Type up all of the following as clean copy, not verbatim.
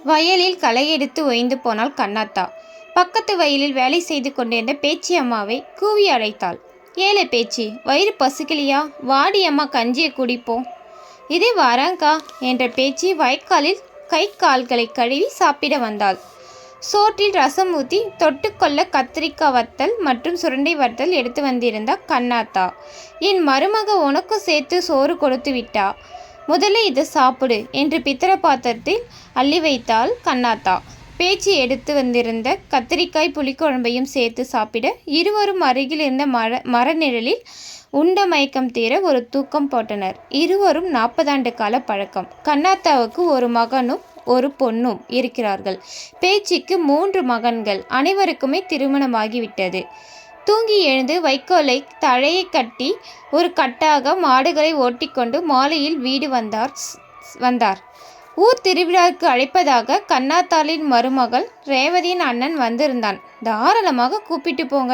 வயலில் களை எடுத்து ஓய்ந்து போனாள் கண்ணாத்தா. பக்கத்து வயலில் வேலை செய்து கொண்டிருந்த பேச்சி அம்மாவை கூவி அழைத்தாள். ஏலே பேச்சி, வயிறு பசிக்கலையா? வாடி அம்மா கஞ்சியை குடிப்போம். இதே வரேங்க்கா என்ற பேச்சி வயக்காலில் கை கால்களை கழுவி சாப்பிட வந்தாள். சோற்றில் ரசம் ஊற்றி தொட்டுக்கொள்ள கத்திரிக்காய் வத்தல் மற்றும் சுரண்டை வத்தல் எடுத்து வந்திருந்தா கண்ணாத்தா. என் மருமக உனக்கும் சேர்த்து சோறு கொடுத்து விட்டா, முதல்ல இதை சாப்பிடு என்று பித்தளை பாத்திரத்தில் அள்ளி வைத்தாள் கண்ணாத்தா. பேச்சி எடுத்து வந்திருந்த கத்திரிக்காய் புளிக்குழம்பையும் சேர்த்து சாப்பிட இருவரும் அருகில் இருந்த மரநிழலில் உண்ட மயக்கம் தீர ஒரு தூக்கம் போட்டனர். இருவரும் 40 ஆண்டு கால பழக்கம். கண்ணாத்தாவுக்கு ஒரு மகனும் ஒரு பொண்ணும் இருக்கிறார்கள். பேச்சிக்கு 3 மகன்கள். அனைவருக்குமே திருமணமாகிவிட்டது. தூங்கி எழுந்து வைக்கோலை தழையை கட்டி ஒரு கட்டாக மாடுகளை ஓட்டிக்கொண்டு மாலையில் வீடு வந்தார். ஊர் திருவிழாவுக்கு அழைப்பதாக கண்ணாத்தாளின் மருமகள் ரேவதியின் அண்ணன் வந்திருந்தான். தாராளமாக கூப்பிட்டு போங்க,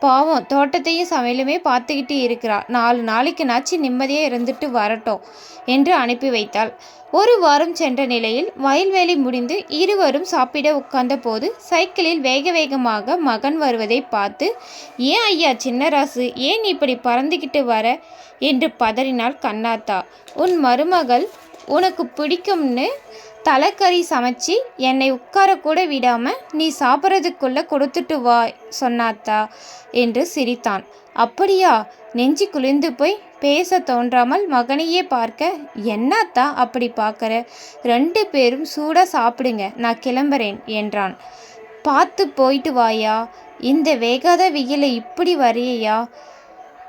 பாவம் தோட்டத்தையும் சமையலுமே பார்த்துக்கிட்டு இருக்கிறா, 4 நாளைக்கு நாச்சு நிம்மதியாக இருந்துட்டு வரட்டும் என்று அனுப்பி வைத்தாள். 1 வாரம் சென்ற நிலையில் வயல்வேலி முடிந்து இருவரும் சாப்பிட உட்கார்ந்த போது சைக்கிளில் வேக வேகமாக மகன் வருவதை பார்த்து, ஏன் ஐயா சின்னராசு, ஏன் இப்படி பறந்துக்கிட்டு வர என்று பதறினாள் கண்ணாத்தா. உன் மருமகள் உனக்கு பிடிக்கும்னு தலைக்கறி சமைச்சி என்னை உட்காரக்கூட விடாம நீ சாப்பிட்றதுக்குள்ள கொடுத்துட்டு வா சொன்னாத்தா என்று சிரித்தான். அப்படியா? நெஞ்சு குளிர்ந்து போய் பேச தோன்றாமல் மகனையே பார்க்க, என்னாத்தா அப்படி பார்க்குற? 2 பேரும் சூடாக சாப்பிடுங்க, நான் கிளம்புறேன் என்றான். பார்த்து போயிட்டு வாயா, இந்த வேகாத வெயில இப்படி வரையா?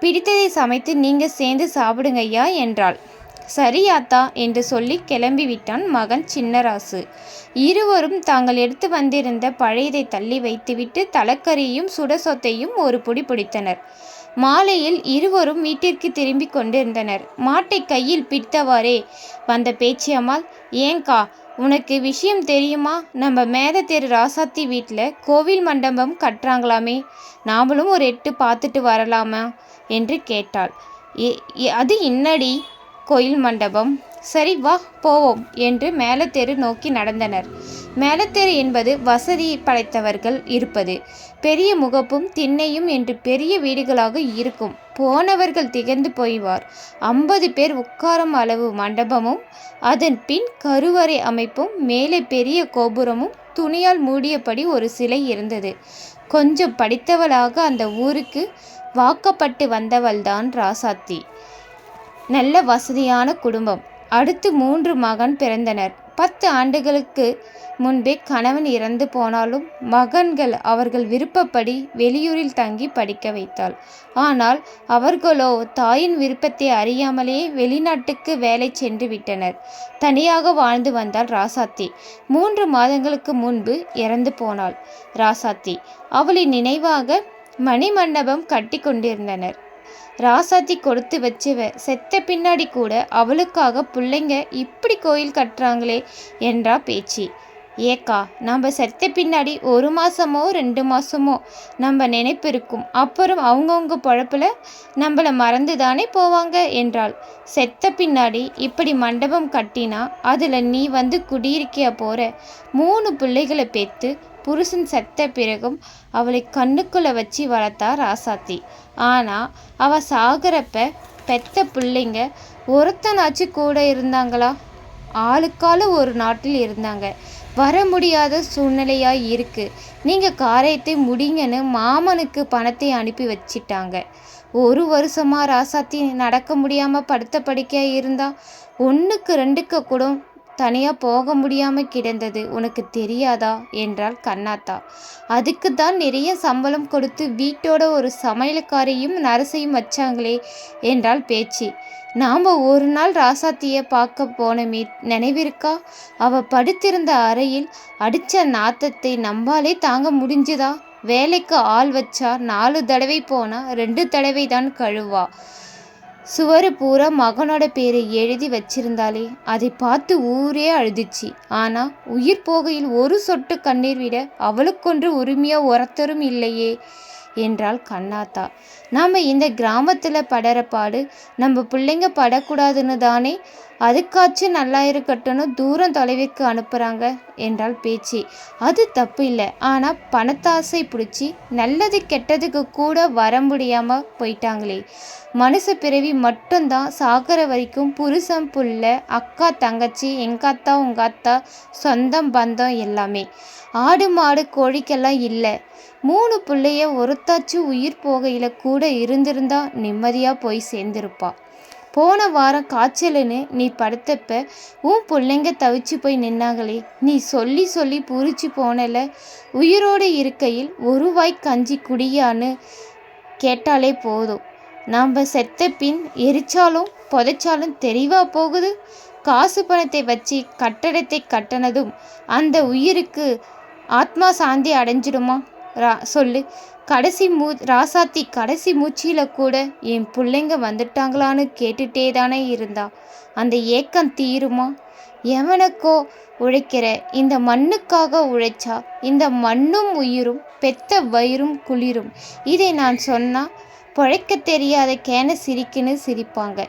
பிடித்ததை சமைத்து நீங்கள் சேர்ந்து சாப்பிடுங்கய்யா என்றாள். சரியாத்தா என்று சொல்லி கிளம்பி விட்டான் மகன் சின்னராசு. இருவரும் தாங்கள் எடுத்து வந்திருந்த பழையதை தள்ளி வைத்துவிட்டு தலைக்கறியையும் சுட சொத்தையும் ஒரு புடி பிடித்தனர். மாலையில் இருவரும் வீட்டிற்கு திரும்பி கொண்டிருந்தனர். மாட்டை கையில் பிடித்தவாறே வந்த பேச்சியம்மாள், ஏங்கா உனக்கு விஷயம் தெரியுமா? நம்ம மேத தெரு ராசாத்தி வீட்டில் கோவில் மண்டபம் கட்டுறாங்களாமே, நாமளும் ஒரு எட்டு பார்த்துட்டு வரலாமா என்று கேட்டாள். அது இன்னடி கோயில் மண்டபம்? சரி வா போவோம் என்று மேலத்தெரு நோக்கி நடந்தனர். மேலத்தெரு என்பது வசதி படைத்தவர்கள் இருப்பது. பெரிய முகப்பும் திண்ணையும் என்று பெரிய வீடுகளாக இருக்கும். போனவர்கள் திகழ்ந்து போய்வார். 50 பேர் உட்காரும் அளவு மண்டபமும் அதன் பின் கருவறை அமைப்பும் மேலே பெரிய கோபுரமும் துணியால் மூடியபடி ஒரு சிலை இருந்தது. கொஞ்சம் படித்தவளாக அந்த ஊருக்கு வாக்கப்பட்டு வந்தவள்தான் ராசாத்தி. நல்ல வசதியான குடும்பம். அடுத்து 3 மகன் பிறந்தனர். 10 ஆண்டுகளுக்கு முன்பே கணவன் இறந்து போனாலும் மகன்கள் அவர்கள் விருப்பப்படி வெளியூரில் தங்கி படிக்க வைத்தாள். ஆனால் அவர்களோ தாயின் விருப்பத்தை அறியாமலே வெளிநாட்டுக்கு வேலை சென்று விட்டனர். தனியாக வாழ்ந்து வந்தாள் ராசாத்தி. 3 மாதங்களுக்கு முன்பு இறந்து போனாள் ராசாத்தி. அவளின் நினைவாக மணிமண்டபம் கட்டி கொண்டிருந்தனர். ராசாத்தி கொடுத்து வச்சுவ செத்த பின்னாடி கூட அவளுக்காக பிள்ளைங்க இப்படி கோயில் கட்டுறாங்களே என்றா பேச்சி. ஏக்கா, நம்ம செத்த பின்னாடி 1 மாதமோ 2 மாதமோ நம்ம நினைப்பு இருக்கும். அப்புறம் அவங்கவுங்க பொழப்பில் நம்மளை மறந்து தானே போவாங்க என்றாள். செத்த பின்னாடி இப்படி மண்டபம் கட்டினா அதில் நீ வந்து குடியிருக்கியா போகிற? 3 பிள்ளைகளை பெற்று புருஷன் செத்த பிறகும் அவளை கண்ணுக்குள்ளே வச்சு வளர்த்தா ராசாத்தி. ஆனால் அவள் சாகிறப்ப பெத்த பிள்ளைங்க ஒருத்தனாச்சு கூட இருந்தாங்களா? ஆளுக்கால ஒரு நாட்டில் இருந்தாங்க. வர முடியாத சூழ்நிலையாக இருக்குது. நீங்கள் காரியத்தை முடிங்கன்னு மாமனுக்கு பணத்தை அனுப்பி வச்சிட்டாங்க. 1 வருஷமாக ராசாத்தி நடக்க முடியாமல் படுத்த படுக்கையாக இருந்தா. 1க்கு 2க்கு கூட தனியாக போக முடியாமல் கிடந்தது. உனக்கு தெரியாதா என்றாள் கண்ணாத்தா. அதுக்கு தான் நிறைய சம்பளம் கொடுத்து வீட்டோட ஒரு சமையல்காரையும் நரசையும் வச்சாங்களே என்றாள் பேச்சி. நாம் ஒரு நாள் ராசாத்தியை பார்க்க போனமே நினைவிருக்கா? அவள் படுத்திருந்த அறையில் அடித்த நாத்தத்தை நம்பாலே தாங்க முடிஞ்சுதா? வேலைக்கு ஆள் வச்சா 4 தடவை போனால் 2 தடவை தான் கழுவா. சுவரு பூரா மகனோட பேரை எழுதி வச்சிருந்தாலே அதை பார்த்து ஊரே அழுதுச்சு. ஆனால் உயிர் போகையில் ஒரு சொட்டு கண்ணீர் விட அவளுக்கொன்று உரிமையாக ஒருத்தரும் இல்லையே என்றாள் கண்ணாத்தா. நாம் இந்த கிராமத்தில் படுற பாடு நம்ம பிள்ளைங்க படக்கூடாதுன்னு தானே அதுக்காச்சும் நல்லா இருக்கட்டும்னு தூரம் தொலைவிற்கு அனுப்புகிறாங்க என்றாள் பேச்சு. அது தப்பு இல்லை, ஆனால் பணத்தாசை பிடிச்சி நல்லது கெட்டதுக்கு கூட வர முடியாமல் போயிட்டாங்களே. மனுஷ பிறவி மட்டும்தான் சாகிற வரைக்கும் புருஷன் புள்ள அக்கா தங்கச்சி எங்காத்தா உங்காத்தா சொந்தம் பந்தம் எல்லாமே. ஆடு மாடு கோழிக்கெல்லாம் இல்லை. 3 பிள்ளைய ஒருத்தாச்சும் உயிர் போகையில் கூட இருந்திருந்தா நிம்மதியாக போய் சேர்ந்துருப்பா. போன வாரம் காய்ச்சலுன்னு நீ படுத்தப்ப உன் பிள்ளைங்க தவிச்சு போய் நின்னாங்களே. நீ சொல்லி சொல்லி புரிச்சு போனல. உயிரோடு இருக்கையில் ஒரு வாய் கஞ்சி குடியான்னு கேட்டாலே போதும். நாம் செத்த பின் எரிச்சாலும் புதைச்சாலும் தெளிவாக போகுது. காசு பணத்தை வச்சு கட்டடத்தை கட்டினதும் அந்த உயிருக்கு ஆத்மா சாந்தி அடைஞ்சிடுமா? சொல்லு. ராசாத்தி கடைசி மூச்சியில் கூட என் பிள்ளைங்க வந்துட்டாங்களான்னு கேட்டுட்டே தானே இருந்தா. அந்த ஏக்கம் தீருமா? எவனுக்கோ உழைக்கிற இந்த மண்ணுக்காக உழைச்சா இந்த மண்ணும் உயிரும் பெத்த வயிறும் குளிரும். இதை நான் சொன்னால் பொழைக்க தெரியாத கேன சிரிக்குன்னு சிரிப்பாங்க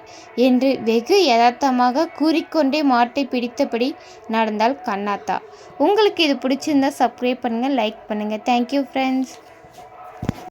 என்று வெகு யதார்த்தமாக கூறிக்கொண்டே மாட்டை பிடித்தபடி நடந்தாள் கண்ணாத்தா. உங்களுக்கு இது பிடிச்சிருந்தா சப்ஸ்கிரைப் பண்ணுங்கள், லைக் பண்ணுங்கள். Thank you friends.